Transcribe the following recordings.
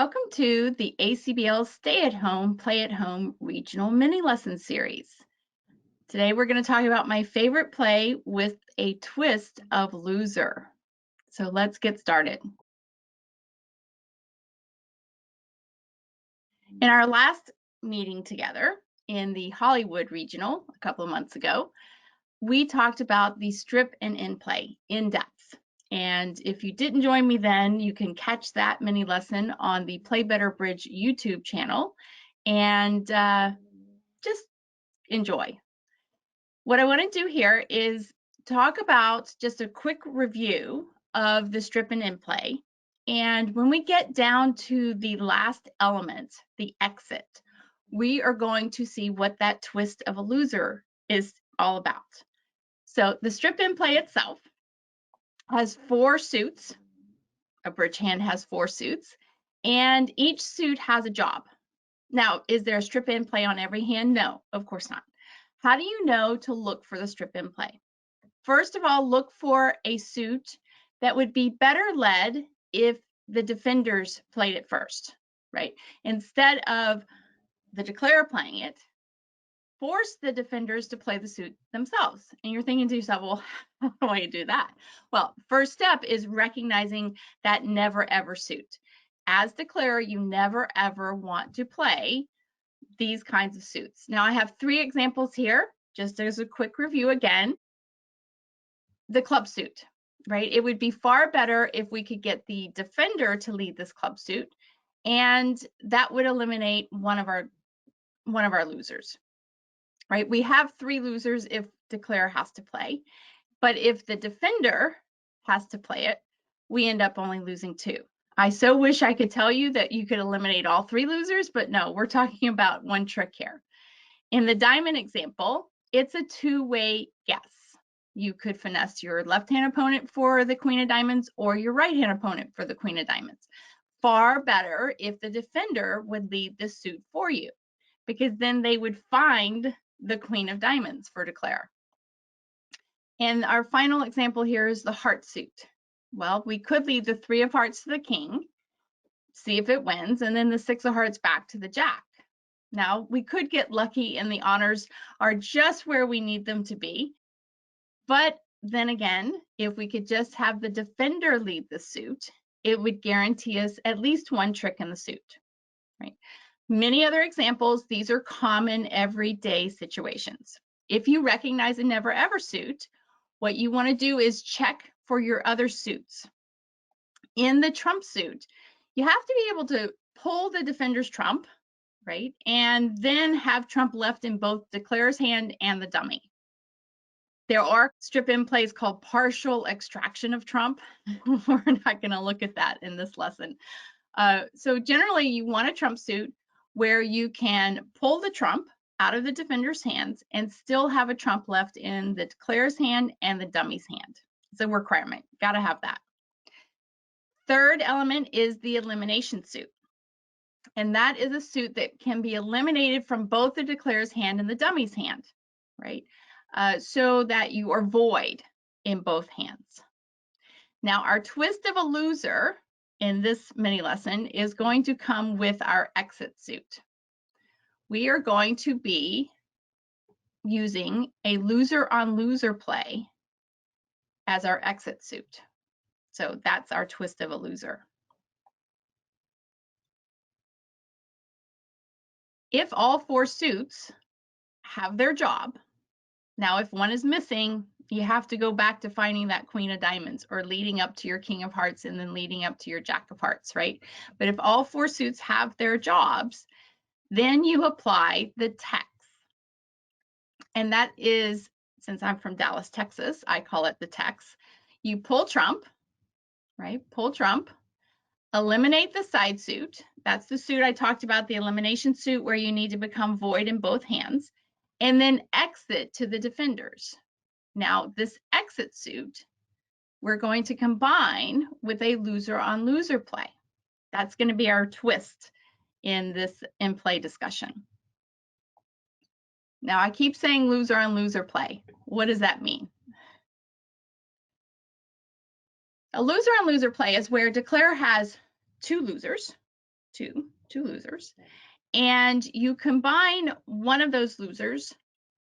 Welcome to the ACBL Stay at Home, Play at Home Regional Mini Lesson Series. Today we're going to talk about my favorite play with a twist of loser. So let's get started. In our last meeting together in the Hollywood Regional a couple of months ago, we talked about the strip and in play in depth. And if you didn't join me then, you can catch that mini lesson on the Play Better Bridge YouTube channel and just enjoy. What I want to do here is talk about just a quick review of the strip and in play. And when we get down to the last element, the exit, we are going to see what that twist of a loser is all about. So the strip in play itself has 4 suits. A bridge hand has 4 suits, and each suit has a job. Now, is there a strip in play on every hand? No, of course not. How do you know to look for the strip in play? First of all, look for a suit that would be better led if the defenders played it first, right? Instead of the declarer playing it, force the defenders to play the suit themselves. And you're thinking to yourself, well, how do I do that? Well, first step is recognizing that never ever suit. As declarer, you never ever want to play these kinds of suits. Now I have 3 examples here, just as a quick review again. The club suit, right? It would be far better if we could get the defender to lead this club suit, and that would eliminate one of our losers. Right? We have 3 losers if declarer has to play, but if the defender has to play it, we end up only losing 2. I so wish I could tell you that you could eliminate all 3 losers, but no, we're talking about one trick here. In the diamond example, it's a 2-way guess. You could finesse your left-hand opponent for the queen of diamonds or your right-hand opponent for the queen of diamonds. Far better if the defender would lead the suit for you, because then they would find the queen of diamonds for declare. And our final example here is the heart suit. Well, we could lead the 3 of hearts to the king, see if it wins, and then the 6 of hearts back to the jack. Now, we could get lucky and the honors are just where we need them to be. But then again, if we could just have the defender lead the suit, it would guarantee us at least one trick in the suit, right? Many other examples, these are common everyday situations. If you recognize a never ever suit, what you want to do is check for your other suits. In the trump suit, you have to be able to pull the defender's trump, right? And then have trump left in both declarer's hand and the dummy. There are strip in plays called partial extraction of trump. We're not going to look at that in this lesson. So generally, you want a trump suit where you can pull the trump out of the defender's hands and still have a trump left in the declarer's hand and the dummy's hand. It's a requirement. Got to have that. Third element is the elimination suit. And that is a suit that can be eliminated from both the declarer's hand and the dummy's hand, right? So that you are void in both hands. Now, our twist of a loser in this mini lesson is going to come with our exit suit. We are going to be using a loser on loser play as our exit suit. So that's our twist of a loser. If all 4 suits have their job, now if one is missing, you have to go back to finding that queen of diamonds or leading up to your king of hearts and then leading up to your jack of hearts, right? But if all 4 suits have their jobs, then you apply the text. And that is, since I'm from Dallas, Texas, I call it the text. You pull trump, right? Pull trump, eliminate the side suit. That's the suit I talked about, the elimination suit where you need to become void in both hands, and then exit to the defenders. Now, this exit suit, we're going to combine with a loser on loser play. That's going to be our twist in this in play discussion. Now, I keep saying loser on loser play. What does that mean? A loser on loser play is where declarer has 2 losers, two losers, and you combine one of those losers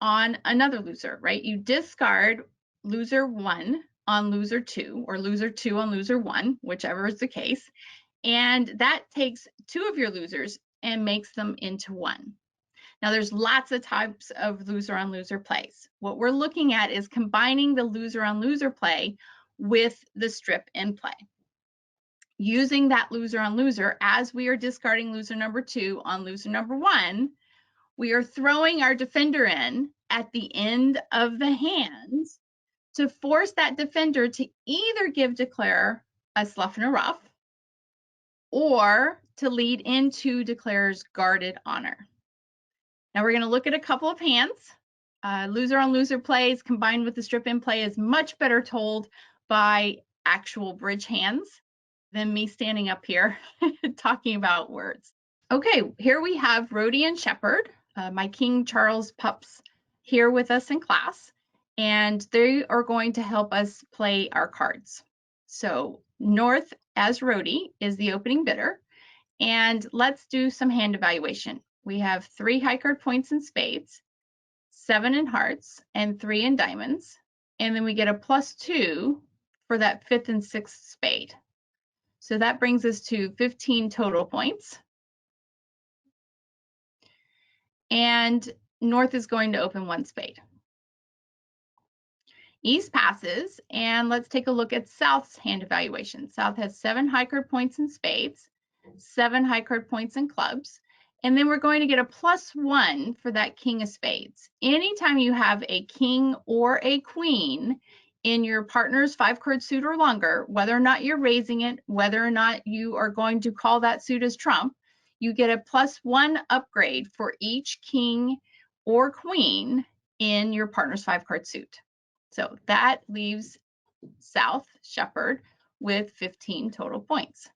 on another loser, right? You discard loser 1 on loser 2, or loser 2 on loser 1, whichever is the case, and that takes 2 of your losers and makes them into 1. Now, there's lots of types of loser on loser plays. What we're looking at is combining the loser on loser play with the strip in play. Using that loser on loser, as we are discarding loser number 2 on loser number 1, we are throwing our defender in at the end of the hand to force that defender to either give declare a slough and a rough, or to lead into declare's guarded honor. Now we're going to look at a couple of hands. Loser on loser plays combined with the strip in play is much better told by actual bridge hands than me standing up here talking about words. Okay, here we have Rhodey and Shepherd, my King Charles pups, here with us in class, and they are going to help us play our cards. So North as Rhodey is the opening bidder, and let's do some hand evaluation. We have 3 high card points in spades, 7 in hearts, and 3 in diamonds. And then we get a +2 for that 5th and 6th spade. So that brings us to 15 total points. And North is going to open 1 spade. East passes, and let's take a look at South's hand evaluation. South has 7 high card points in spades, 7 high card points in clubs, and then we're going to get a +1 for that king of spades. Anytime you have a king or a queen in your partner's 5-card suit or longer, whether or not you're raising it, whether or not you are going to call that suit as trump, you get a +1 upgrade for each king or queen in your partner's 5-card suit. So that leaves South, Shepherd, with 15 total points.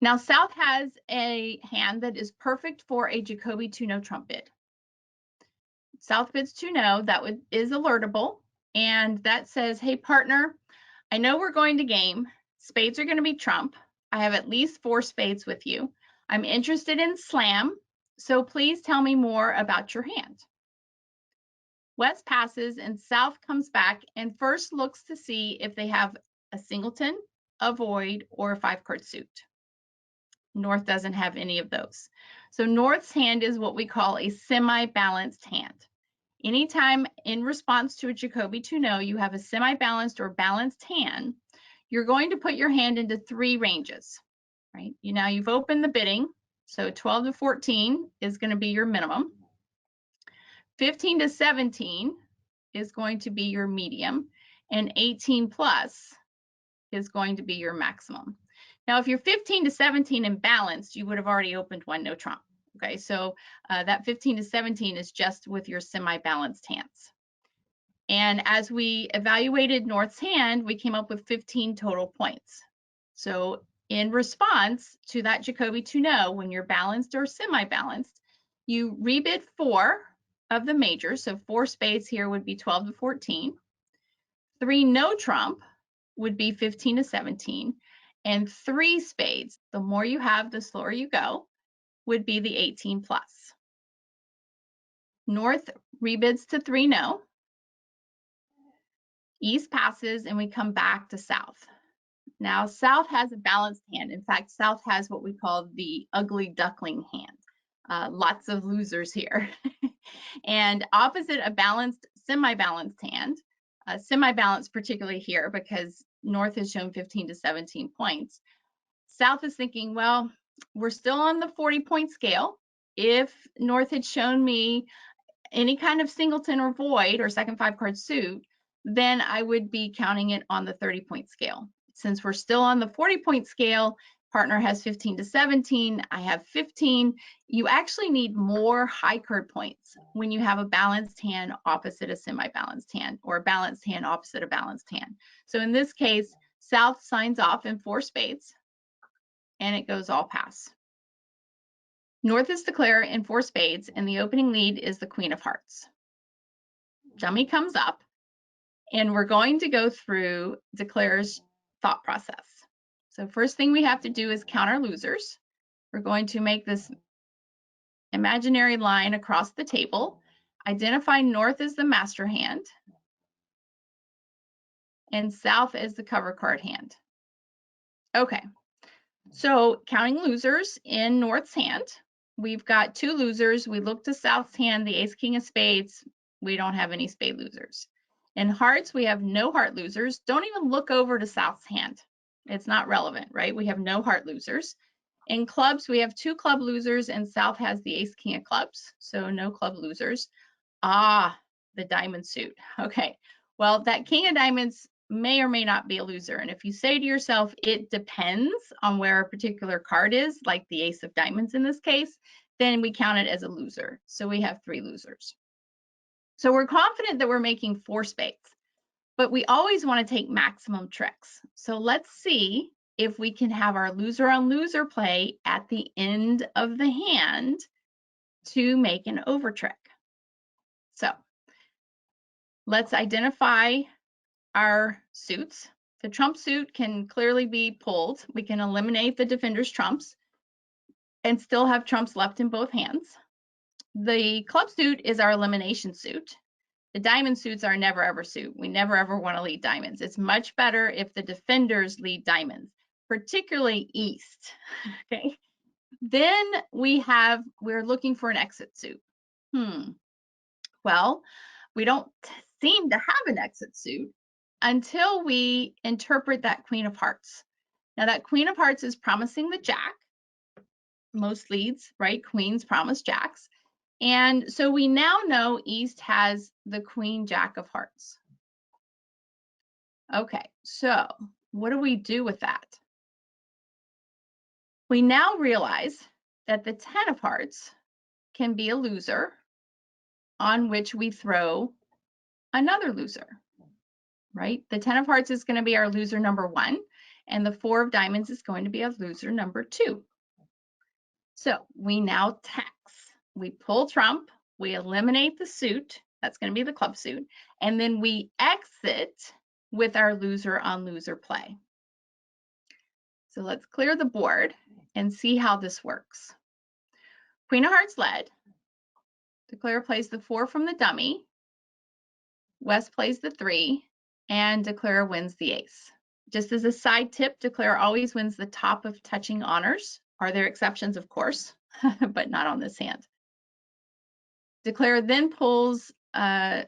Now, South has a hand that is perfect for a Jacoby 2-no trump bid. South bids 2-no, that is alertable, and that says, hey, partner, I know we're going to game. Spades are going to be trump. I have at least 4 spades with you. I'm interested in slam, so please tell me more about your hand. West passes and South comes back and first looks to see if they have a singleton, a void, or a 5-card suit. North doesn't have any of those. So North's hand is what we call a semi-balanced hand. Anytime in response to a Jacoby 2-no, you have a semi-balanced or balanced hand, you're going to put your hand into 3 ranges, right? Now you've opened the bidding, so 12 to 14 is going to be your minimum. 15 to 17 is going to be your medium, and 18 plus is going to be your maximum. Now, if you're 15 to 17 and balanced, you would have already opened 1 no trump. Okay, so that 15 to 17 is just with your semi-balanced hands. And as we evaluated North's hand, we came up with 15 total points. So in response to that Jacoby 2-no, when you're balanced or semi-balanced, you rebid 4 of the majors. So 4 spades here would be 12 to 14. 3 no trump would be 15 to 17. And 3 spades, the more you have, the slower you go, would be the 18 plus. North rebids to 3 no. East passes and we come back to South. Now South has a balanced hand. In fact, South has what we call the ugly duckling hand. Lots of losers here. And opposite a balanced, semi-balanced hand, semi-balanced particularly here because North has shown 15 to 17 points. South is thinking, well, we're still on the 40-point scale. If North had shown me any kind of singleton or void or second 5-card suit, then I would be counting it on the 30-point scale. Since we're still on the 40-point scale, partner has 15 to 17, I have 15. You actually need more high card points when you have a balanced hand opposite a semi-balanced hand, or a balanced hand opposite a balanced hand. So in this case, South signs off in 4 spades, and it goes all pass. North is declare in 4 spades, and the opening lead is the Queen of Hearts. Dummy comes up, and we're going to go through declare's thought process. So first thing we have to do is count our losers. We're going to make this imaginary line across the table. Identify north as the master hand and south as the cover card hand. Okay, so counting losers in North's hand, we've got 2 losers. We look to South's hand, the ace, king of spades. We don't have any spade losers. In hearts, we have no heart losers. Don't even look over to South's hand. It's not relevant, right? We have no heart losers. In clubs, we have 2 club losers, and South has the ace, king of clubs, so no club losers. Ah, the diamond suit. Okay, well, that king of diamonds may or may not be a loser. And if you say to yourself, it depends on where a particular card is, like the ace of diamonds in this case, then we count it as a loser. So we have 3 losers. So we're confident that we're making 4 spades, but we always want to take maximum tricks. So let's see if we can have our loser on loser play at the end of the hand to make an over trick. So let's identify our suits. The trump suit can clearly be pulled. We can eliminate the defender's trumps and still have trumps left in both hands. The club suit is our elimination suit. The diamond suits are never ever suit. We never ever want to lead diamonds. It's much better if the defenders lead diamonds, particularly east. Okay. Then we're looking for an exit suit. Well, we don't seem to have an exit suit until we interpret that queen of hearts. Now that queen of hearts is promising the jack. Most leads, right? Queens promise jacks. And so we now know East has the queen jack of hearts. Okay, so what do we do with that? We now realize that the 10 of hearts can be a loser on which we throw another loser, right? The 10 of hearts is going to be our loser number 1, and the 4 of diamonds is going to be a loser number 2. So we now tax. We pull trump, we eliminate the suit, that's going to be the club suit, and then we exit with our loser on loser play. So let's clear the board and see how this works. Queen of hearts led. Declare plays the 4 from the dummy. West plays the 3, and Declare wins the ace. Just as a side tip, Declare always wins the top of touching honors. Are there exceptions? Of course, but not on this hand. Declare then pulls a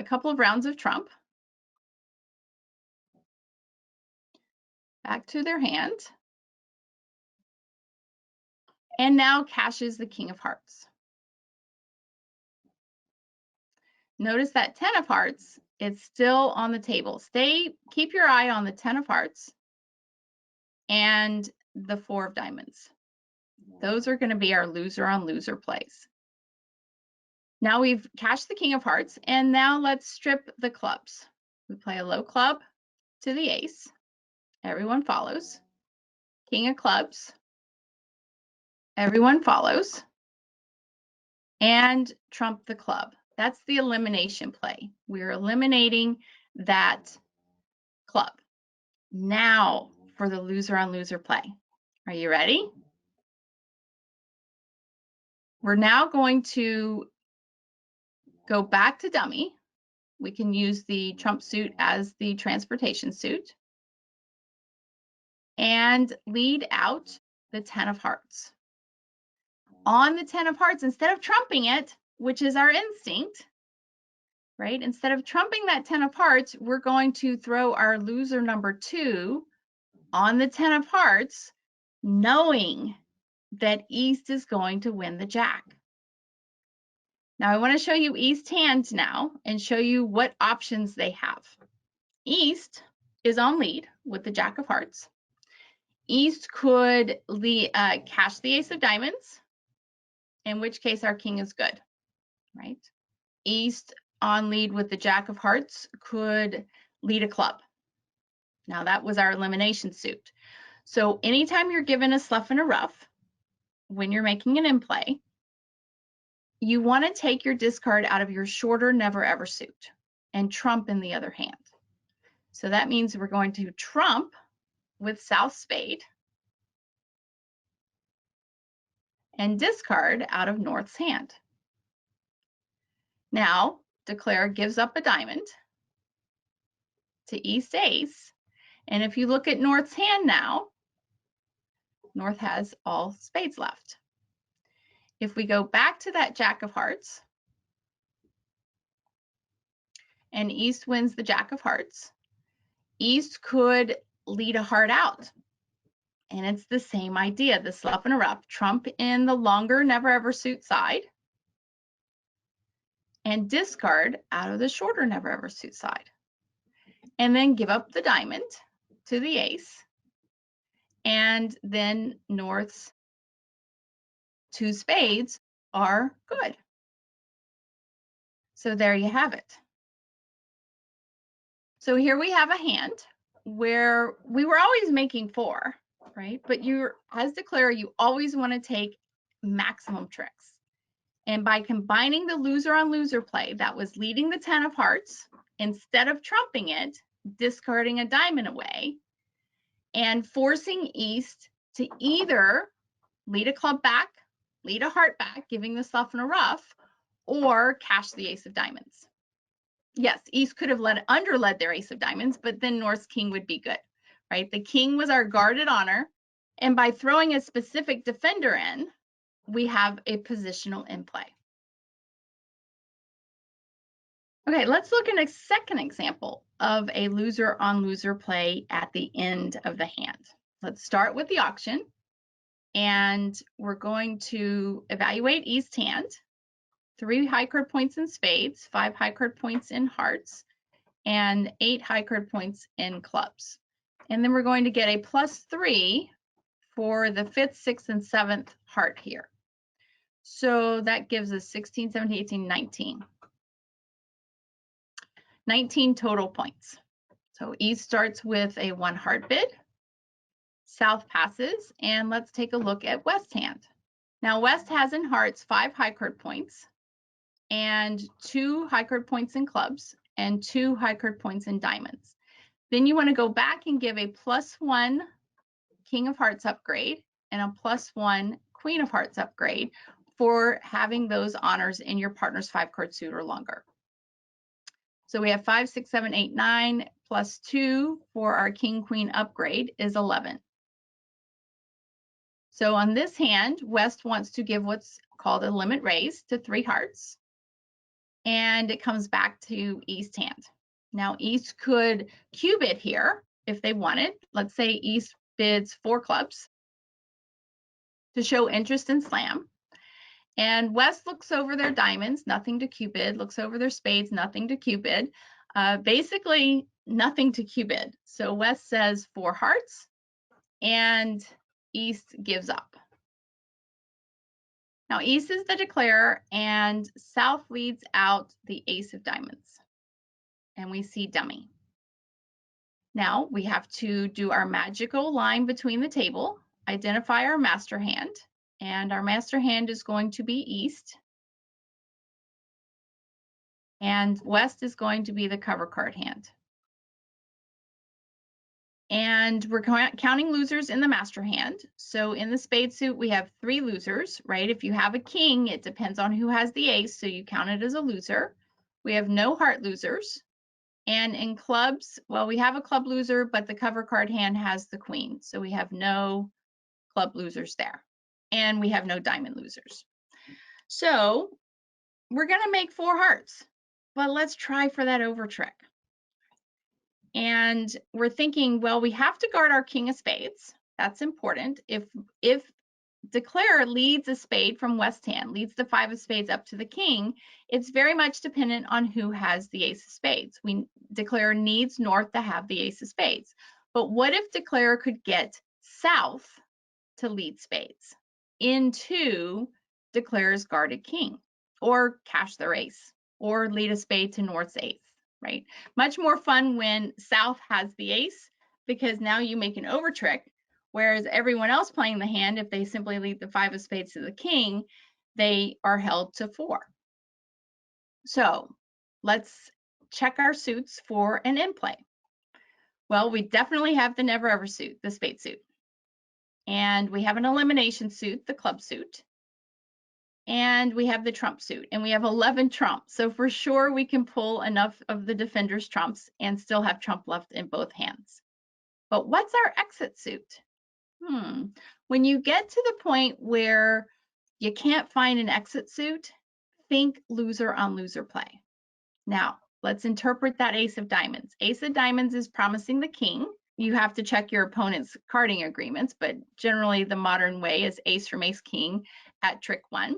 couple of rounds of trump back to their hand, and now cashes the king of hearts. Notice that 10 of hearts, it's still on the table. Keep your eye on the 10 of hearts and the 4 of diamonds. Those are going to be our loser on loser plays. Now we've cashed the king of hearts, and now let's strip the clubs. We play a low club to the ace. Everyone follows. King of clubs. Everyone follows. And trump the club. That's the elimination play. We're eliminating that club. Now for the loser on loser play. Are you ready? We're now going to go back to dummy. We can use the trump suit as the transportation suit and lead out the 10 of hearts. On the 10 of hearts, instead of trumping it, which is our instinct, right? Instead of trumping that 10 of hearts, we're going to throw our loser number 2 on the 10 of hearts, knowing that East is going to win the jack. Now I want to show you East hand now and show you what options they have. East is on lead with the jack of hearts. East could cash the ace of diamonds, in which case our king is good, right? East on lead with the jack of hearts could lead a club. Now that was our elimination suit. So anytime you're given a slough and a rough, when you're making an in play, you want to take your discard out of your shorter never ever suit and trump in the other hand. So that means we're going to trump with South spade and discard out of North's hand. Now, declare gives up a diamond to East ace. And if you look at North's hand now, North has all spades left. If we go back to that Jack of hearts, and East wins the Jack of hearts, East could lead a heart out. And it's the same idea, the slough and a rough, trump in the longer never ever suit side and discard out of the shorter never ever suit side. And then give up the diamond to the ace. And then North's two spades are good. So there you have it. So here we have a hand where we were always making 4, right? But as declare, you always want to take maximum tricks. And by combining the loser on loser play that was leading the 10 of hearts, instead of trumping it, discarding a diamond away, and forcing East to either lead a club back, lead a heart back, giving the slough and a rough, or cash the ace of diamonds. Yes, East could have underled their ace of diamonds, but then North's king would be good, right? The king was our guarded honor. And by throwing a specific defender in, we have a positional in play. Okay, let's look at a second example of a loser on loser play at the end of the hand. Let's start with the auction, and we're going to evaluate East's hand. 3 high card points in spades, 5 high card points in hearts, and 8 high card points in clubs. And then we're going to get a +3 for the 5th, 6th, and 7th heart here. So that gives us 16, 17, 18, 19. 19 total points. So East starts with a 1 heart bid. South passes, and let's take a look at West's hand. Now West has in hearts 5 high card points and 2 high card points in clubs and 2 high card points in diamonds. Then you want to go back and give a +1 King of Hearts upgrade and a +1 Queen of Hearts upgrade for having those honors in your partner's 5 card suit or longer. So we have 5, 6, 7, 8, 9 +2 for our King Queen upgrade is 11. So on this hand, West wants to give what's called a limit raise to 3 hearts, and it comes back to East's hand. Now East could cube it here if they wanted. Let's say East bids 4 clubs to show interest in slam. And West looks over their diamonds, nothing to cubid, looks over their spades, nothing to cubid, basically nothing to cubid. So West says 4 hearts and East gives up. Now East is the declarer and South leads out the ace of diamonds. And we see dummy. Now we have to do our magical line between the table, identify our master hand, and our master hand is going to be East. And West is going to be the cover card hand. And we're counting losers in the master hand. So in the spade suit, we have 3 losers, right? If you have a king, it depends on who has the ace, so you count it as a loser. We have no heart losers. And in clubs, well, we have a club loser, but the cover card hand has the queen. So we have no club losers there. And we have no diamond losers. So we're going to make 4 hearts, but let's try for that over trick. And we're thinking, well, we have to guard our king of spades. That's important. If declare leads a spade from West hand, leads the 5 of spades up to the king, it's very much dependent on who has the ace of spades. Declare needs North to have the ace of spades. But what if declare could get South to lead spades into declare's guarded king, or cash their ace, or lead a spade to North's ace? Right? Much more fun when South has the ace, because now you make an over trick, whereas everyone else playing the hand, if they simply lead the 5 of spades to the king, they are held to 4. So let's check our suits for an in play. Well, we definitely have the never ever suit, the spade suit. And we have an elimination suit, the club suit. And we have the trump suit, and we have 11 trumps. So for sure we can pull enough of the defender's trumps and still have trump left in both hands. But what's our exit suit? When you get to the point where you can't find an exit suit, think loser on loser play. Now, let's interpret that ace of diamonds. Ace of diamonds is promising the king. You have to check your opponent's carding agreements, but generally the modern way is ace from ace king at trick 1.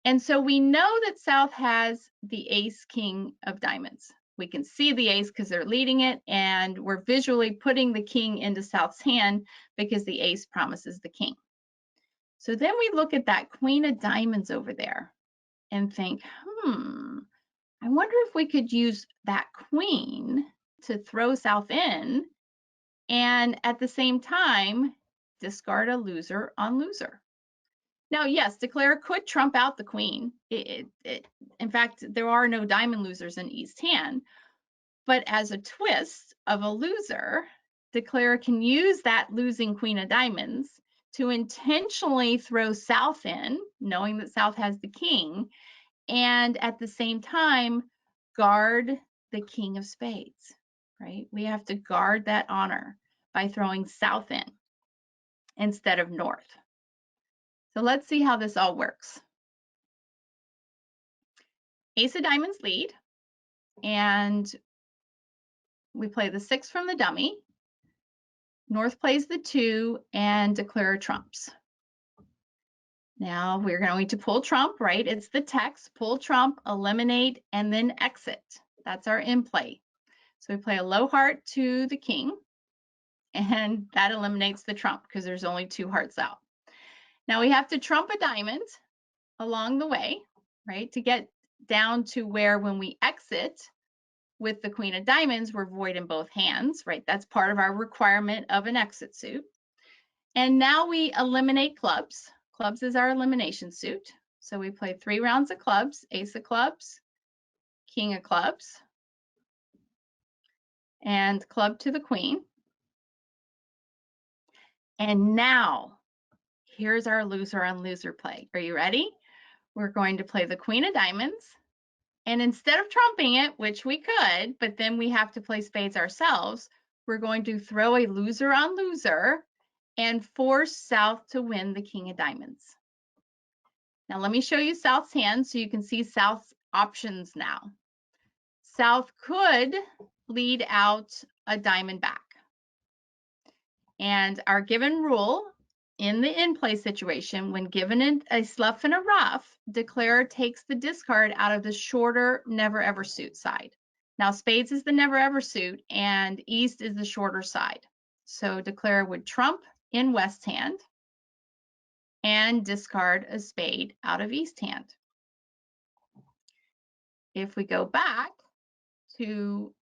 And so we know that South has the ace king of diamonds. We can see the ace because they're leading it, and we're visually putting the king into South's hand because the ace promises the king. So then we look at that queen of diamonds over there and think, I wonder if we could use that queen to throw South in and at the same time discard a loser on loser. Now, yes, declare could trump out the queen. In fact, there are no diamond losers in East hand, but as a twist of a loser, declare can use that losing queen of diamonds to intentionally throw South in, knowing that South has the king, and at the same time, guard the king of spades, right? We have to guard that honor by throwing South in instead of North. So let's see how this all works. Ace of diamonds lead, and we play the 6 from the dummy. North plays the 2 and declare trumps. Now we're going to pull trump, right? It's the text, pull trump, eliminate, and then exit. That's our in play. So we play a low heart to the king, and that eliminates the trump because there's only 2 hearts out. Now we have to trump a diamond along the way, right? To get down to where when we exit with the queen of diamonds, we're void in both hands, right? That's part of our requirement of an exit suit. And now we eliminate clubs. Clubs is our elimination suit. So we play 3 rounds of clubs, ace of clubs, king of clubs, and club to the queen. And now here's our loser on loser play. Are you ready? We're going to play the queen of diamonds. And instead of trumping it, which we could, but then we have to play spades ourselves, we're going to throw a loser on loser and force South to win the king of diamonds. Now let me show you South's hand so you can see South's options now. South could lead out a diamond back. And our given rule in the in-play situation, when given a slough and a rough, declare takes the discard out of the shorter never ever suit side. Now spades is the never ever suit and east is the shorter side. So declare would trump in west hand and discard a spade out of east hand. If we go back to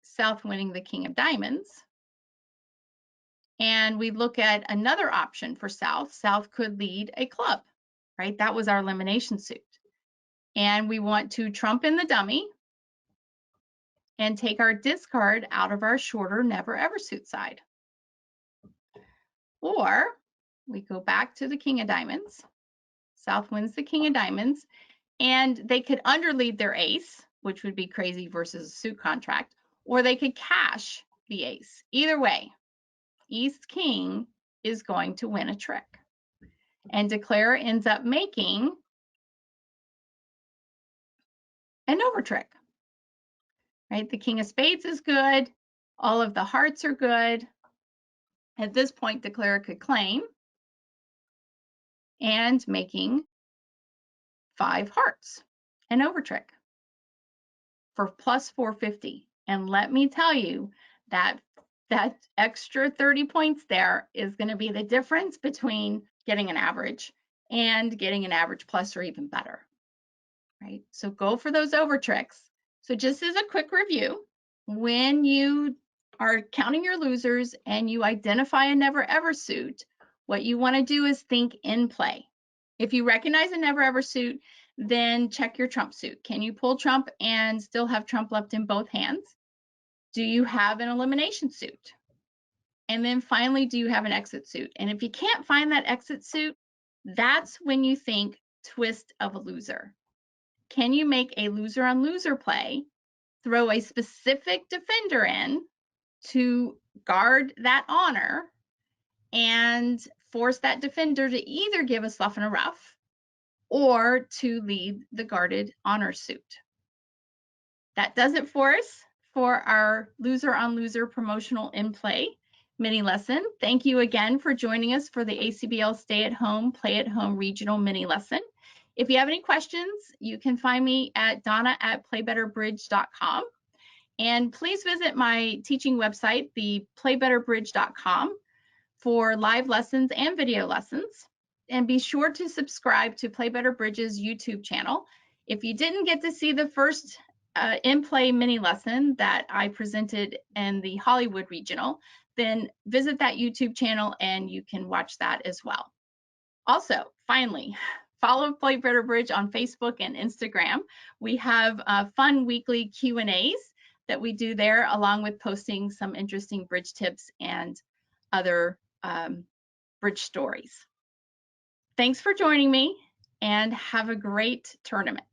South winning the king of diamonds, and we look at another option for South, South could lead a club, right? That was our elimination suit. And we want to trump in the dummy and take our discard out of our shorter never ever suit side. Or we go back to the king of diamonds. South wins the king of diamonds, and they could underlead their ace, which would be crazy versus a suit contract, or they could cash the ace. Either way, East king is going to win a trick. And declare ends up making an over trick, right? The king of spades is good. All of the hearts are good. At this point, declare could claim and making 5 hearts, an over trick for plus 450. And let me tell you that that extra 30 points there is going to be the difference between getting an average and getting an average plus or even better, right? So go for those over tricks. So just as a quick review, when you are counting your losers and you identify a never ever suit, what you want to do is think in play. If you recognize a never ever suit, then check your trump suit. Can you pull trump and still have trump left in both hands? Do you have an elimination suit? And then finally, do you have an exit suit? And if you can't find that exit suit, that's when you think twist of a loser. Can you make a loser on loser play, throw a specific defender in to guard that honor and force that defender to either give a slough and a rough or to lead the guarded honor suit? That does it for us for our loser on loser promotional in play mini lesson. Thank you again for joining us for the ACBL Stay at Home, Play at Home Regional mini lesson. If you have any questions, you can find me at donna@playbetterbridge.com. And please visit my teaching website, the playbetterbridge.com, for live lessons and video lessons. And be sure to subscribe to Play Better Bridge's YouTube channel. If you didn't get to see the first in-play mini lesson that I presented in the Hollywood Regional, then visit that YouTube channel and you can watch that as well. Also, finally, follow Play Better Bridge on Facebook and Instagram. We have fun weekly Q&As that we do there, along with posting some interesting bridge tips and other bridge stories. Thanks for joining me and have a great tournament.